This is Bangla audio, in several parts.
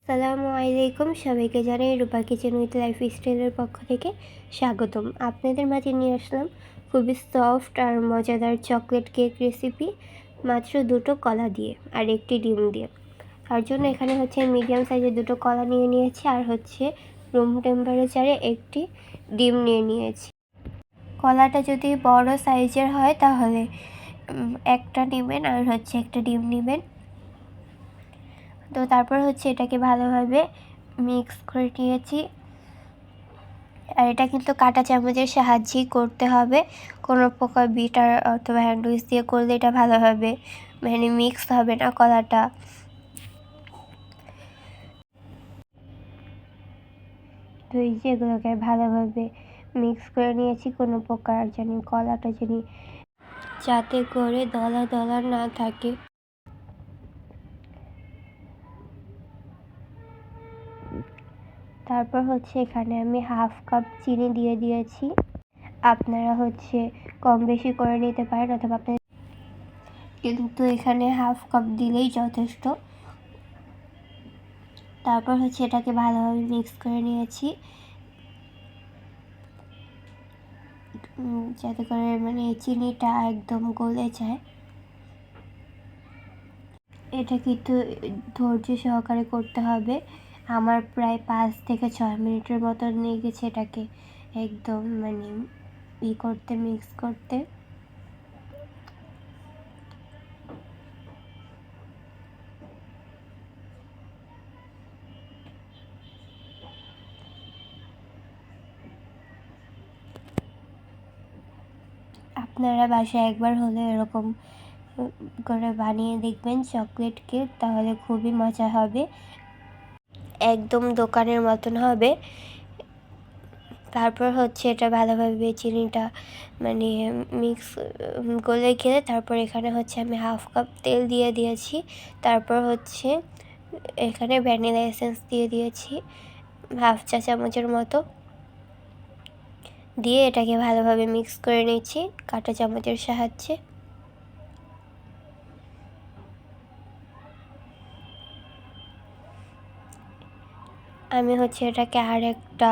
আসসালামু আলাইকুম, সবাইকে জানাই রূপা কিচেন উইথ লাইফস্টাইলের পক্ষ থেকে স্বাগতম। আপনাদের মাঝে নিয়ে আসলাম খুবই সফট আর মজাদার চকলেট কেক রেসিপি, মাত্র 2টো কলা দিয়ে আর 1টি ডিম দিয়ে। তার জন্য এখানে হচ্ছে মিডিয়াম সাইজের 2টো কলা নিয়ে নিয়েছি, আর হচ্ছে রুম টেম্পারেচারে 1টি ডিম নিয়ে নিয়েছি। কলাটা যদি বড় সাইজের হয় তাহলে একটা নেবেন, আর হচ্ছে একটা ডিম নেবেন। তো তারপর হচ্ছে এটাকে ভালোভাবে মিক্স করে নিয়েছি, আর এটা কিন্তু কাঁটা চামচের সাহায্যেই করতে হবে। কোনো প্রকার বিটার অথবা হ্যান্ড উইচ দিয়ে করলে এটা ভালোভাবে মিক্স হবে না কলাটা। তো এই যে এগুলোকে ভালোভাবে মিক্স করে নিয়েছি, কোনো প্রকার কলাটা যাতে করে দলা দলা না থাকে। তারপর হচ্ছে এখানে আমি 1/2 কাপ চিনি দিয়ে দিয়েছি। আপনারা হচ্ছে কম বেশি করে নিতে পারেন, অথবা কিন্তু এখানে 1/2 কাপ দিলেই যথেষ্ট। তারপর হচ্ছে এটাকে ভালোভাবে মিক্স করে নিয়েছি, যাতে করে চিনিটা একদম গলে যায়। এটা কিন্তু ধৈর্য সহকারে করতে হবে। আমার প্রায় 5 থেকে 6 মিনিটের মতো লেগেছে এটাকে একদম মিক্স করতে। আপনারা বাসায় একবার হলে এরকম করে বানিয়ে দেখবেন চকলেট কেক, তাহলে খুবই মজা হবে, একদম দোকানের মতন হবে। তারপর হচ্ছে এটা ভালোভাবে চিনিটা মিক্স গলে গেলে তারপর এখানে হচ্ছে আমি 1/2 কাপ তেল দিয়ে দিয়েছি। তারপর হচ্ছে এখানে ভ্যানিলা এসেন্স দিয়ে দিয়েছি 1/2 চা চামচের মতো, দিয়ে এটাকে ভালোভাবে মিক্স করে নিচ্ছি কাঁটা চামচের সাহায্যে। আমি হচ্ছে এটাকে আর একটা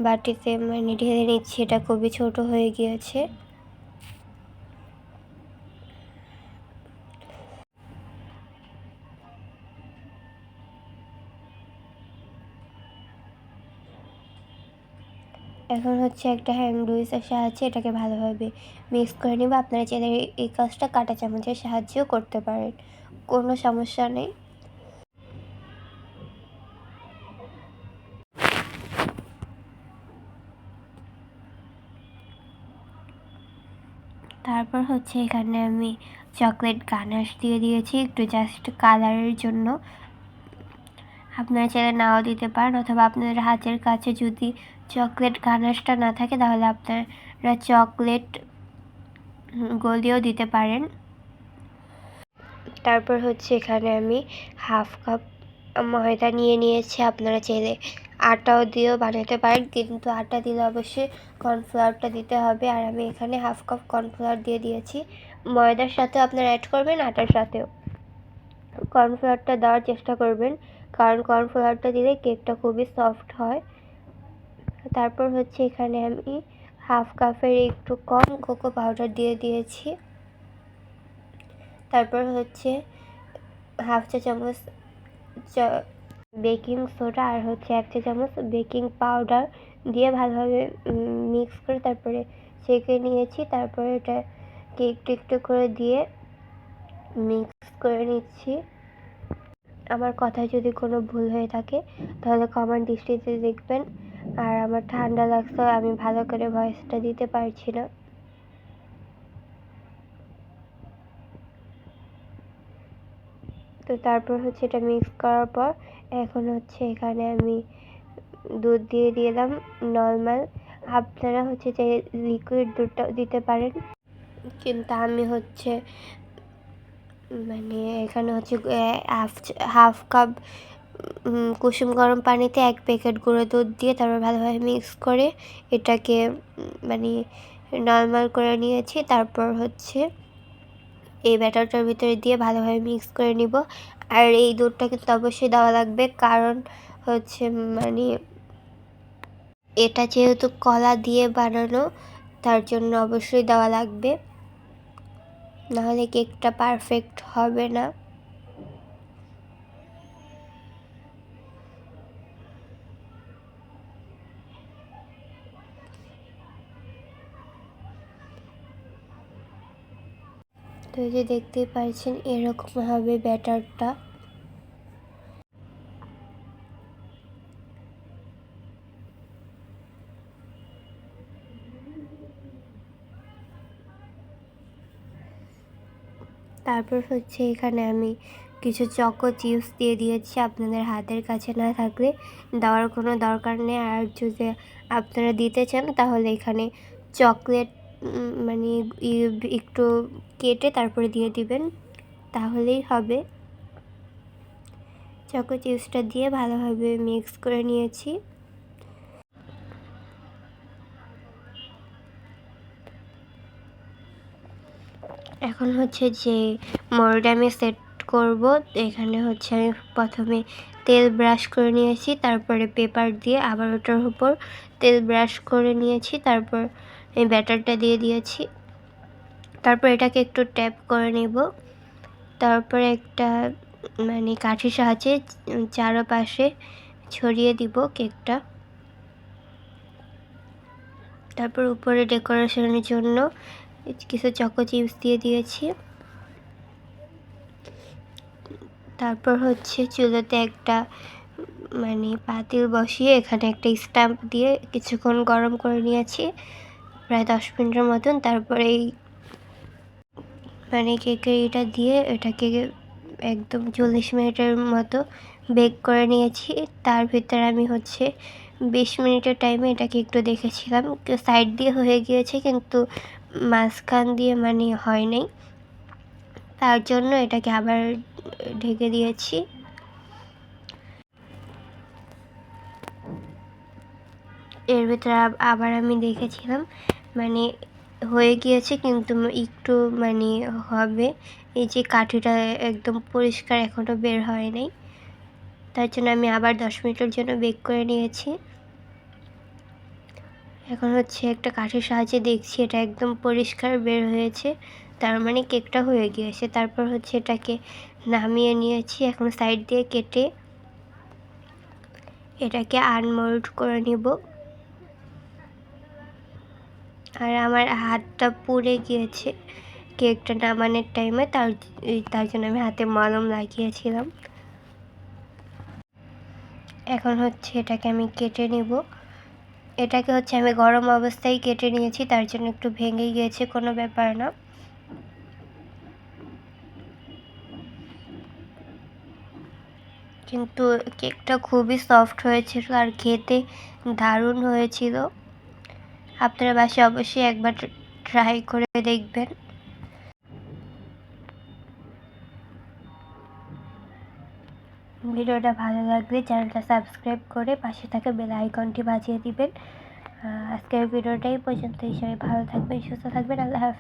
বাটিতে ঢেলে নিচ্ছি, এটা খুবই ছোট হয়ে গিয়েছে। এখন হচ্ছে একটা হ্যান্ড উইচের সাহায্যে এটাকে ভালোভাবে মিক্স করে নেব। আপনারা চাইলে এই কাজটা কাঁটা চামচের সাহায্যেও করতে পারেন, কোনো সমস্যা নেই। তারপর হচ্ছে এখানে আমি চকলেট গানাশ দিয়ে দিয়েছি একটু জাস্ট কালারের জন্য। আপনারা চাইলে নাও দিতে পারেন, অথবা আপনাদের হাতের কাছে যদি চকলেট গানাশটা না থাকে তাহলে আপনারা চকলেট গলিয়েও দিতে পারেন। তারপর হচ্ছে এখানে আমি 1/2 কাপ ময়দা নিয়ে নিয়েছি। আপনারা চাইলে আটাও দিয়েও বানাতে পারেন, কিন্তু আটা দিলে অবশ্যই কর্নফ্লাওয়ারটা দিতে হবে। আর আমি এখানে 1/2 কাপ কর্নফ্লাওয়ার দিয়ে দিয়েছি। ময়দার সাথেও আপনারা অ্যাড করবেন, আটার সাথেও কর্নফ্লাওয়ারটা দেওয়ার চেষ্টা করবেন, কারণ কর্নফ্লাওয়ারটা দিলে কেকটা খুবই সফট হয়। তারপর হচ্ছে এখানে আমি 1/2 কাপের একটু কম কোকো পাউডার দিয়ে দিয়েছি। তারপর হচ্ছে 1/2 চা চামচ বেকিং সোডা আর হচ্ছে 1 চা চামচ বেকিং পাউডার দিয়ে ভালোভাবে মিক্স করে তারপরে ছেঁকে নিয়েছি। তারপরে এটাকে একটু একটু করে দিয়ে মিক্স করে নিচ্ছি। আমার কথায় যদি কোনো ভুল হয়ে থাকে তাহলে কমেন্ট দৃষ্টিতে দেখবেন। আর আমার ঠান্ডা লাগছে, আমি ভালো করে ভয়েসটা দিতে পারছি না। তো তারপর হচ্ছে এটা মিক্স করার পর এখন হচ্ছে এখানে আমি দুধ দিয়ে দিলাম নর্মাল। আপনারা হচ্ছে যে লিকুইড দুধটা দিতে পারেন, কিন্তু আমি হচ্ছে এখানে হচ্ছে 1/2 কাপ কুসুম গরম পানিতে 1 প্যাকেট গুঁড়ো দুধ দিয়ে তারপর ভালোভাবে মিক্স করে এটাকে নর্মাল করে নিয়েছি। তারপর হচ্ছে এই ব্যাটারটার ভিতরে দিয়ে ভালোভাবে মিক্স করে নিব। আর এই দুধটা কিন্তু অবশ্যই দেওয়া লাগবে, কারণ হচ্ছে মানে এটা যেহেতু কলা দিয়ে বানানো, তার জন্য অবশ্যই দেওয়া লাগবে, নাহলে কেকটা পারফেক্ট হবে না। তো এই যে দেখতেই পাচ্ছেন এরকম হবে ব্যাটারটা। তারপর হচ্ছে এখানে আমি কিছু চকো চিপস দিয়ে দিয়েছি, আপনাদের হাতের কাছে না থাকলে দেওয়ার কোনো দরকার নেই। আর যদি আপনারা দিতে চান তাহলে এখানে চকলেট মানে একটু কেটে তারপরে দিয়ে দিবেন, তাহলেই হবে। চকো চিপসটা দিয়ে ভালোভাবে মিক্স করে নিয়েছি। এখন হচ্ছে যে মোল্ডে আমি সেট করব, এখানে হচ্ছে আমি প্রথমে তেল ব্রাশ করে নিয়েছি, তারপরে পেপার দিয়ে আবার ওটার উপর তেল ব্রাশ করে নিয়েছি, তারপর এই ব্যাটারটা দিয়ে দিয়েছি। তারপর এটাকে একটু ট্যাপ করে নেব, তারপরে একটা মানে কাঠির সাহায্যে চারপাশে ছড়িয়ে দিব কেকটা। তারপর উপরে ডেকোরেশনের জন্য কিছু চকো চিপস দিয়ে দিয়েছি। তারপর হচ্ছে চুলোতে একটা মানে পাতিল বসিয়ে এখানে একটা স্ট্যাম্প দিয়ে কিছুক্ষণ গরম করে নিয়েছি, প্রায় 10 মিনিটের মতন। তারপরে এই মানে কেকের এটা দিয়ে এটাকে একদম 40 মিনিটের মতো বেক করে নিয়েছি। তার ভিতরে আমি হচ্ছে 20 মিনিটের টাইমে এটাকে একটু দেখেছিলাম, সাইড দিয়ে হয়ে গিয়েছে কিন্তু মাঝখান দিয়ে মানে হয় নাই, তার জন্য এটাকে আবার ঢেকে দিয়েছি। এর ভিতরে আবার আমি দেখেছিলাম মানে হয়ে গিয়েছে, কিন্তু একটু মানে হবে। এই যে কাঠিটা একদম পরিষ্কার এখনও বের হয় নাই, তার জন্য আমি আবার 10 মিনিটের জন্য বেক করে নিয়েছি। এখন হচ্ছে একটা কাঠির সাহায্যে দেখছি এটা একদম পরিষ্কার বের হয়েছে, তার মানে কেকটা হয়ে গিয়েছে। তারপর হচ্ছে এটাকে নামিয়ে নিয়েছি, এখন সাইড দিয়ে কেটে এটাকে আনমোল্ড করে নিব। আর আমার হাতটা পুড়ে গিয়েছে কেকটা নামানোর টাইমে, তার জন্য আমি হাতে মলম লাগিয়েছিলাম। এখন হচ্ছে এটাকে আমি কেটে নিব। এটাকে হচ্ছে আমি গরম অবস্থায় কেটে নিয়েছি, তার জন্য একটু ভেঙে গিয়েছে, কোনো ব্যাপার না। কিন্তু কেকটা খুবই সফট হয়েছিল আর খেতে দারুণ হয়েছিল। আপনারা বাসায় অবশ্যই একবার ট্রাই করে দেখবেন। ভিডিওটা ভালো লাগলে চ্যানেলটা সাবস্ক্রাইব করে পাশে থাকা বেল আইকনটি বাজিয়ে দিবেন। আজকের ভিডিওটাই পর্যন্ত, হিসেবে ভালো থাকবেন, সুস্থ থাকবেন। আল্লাহ হাফেজ।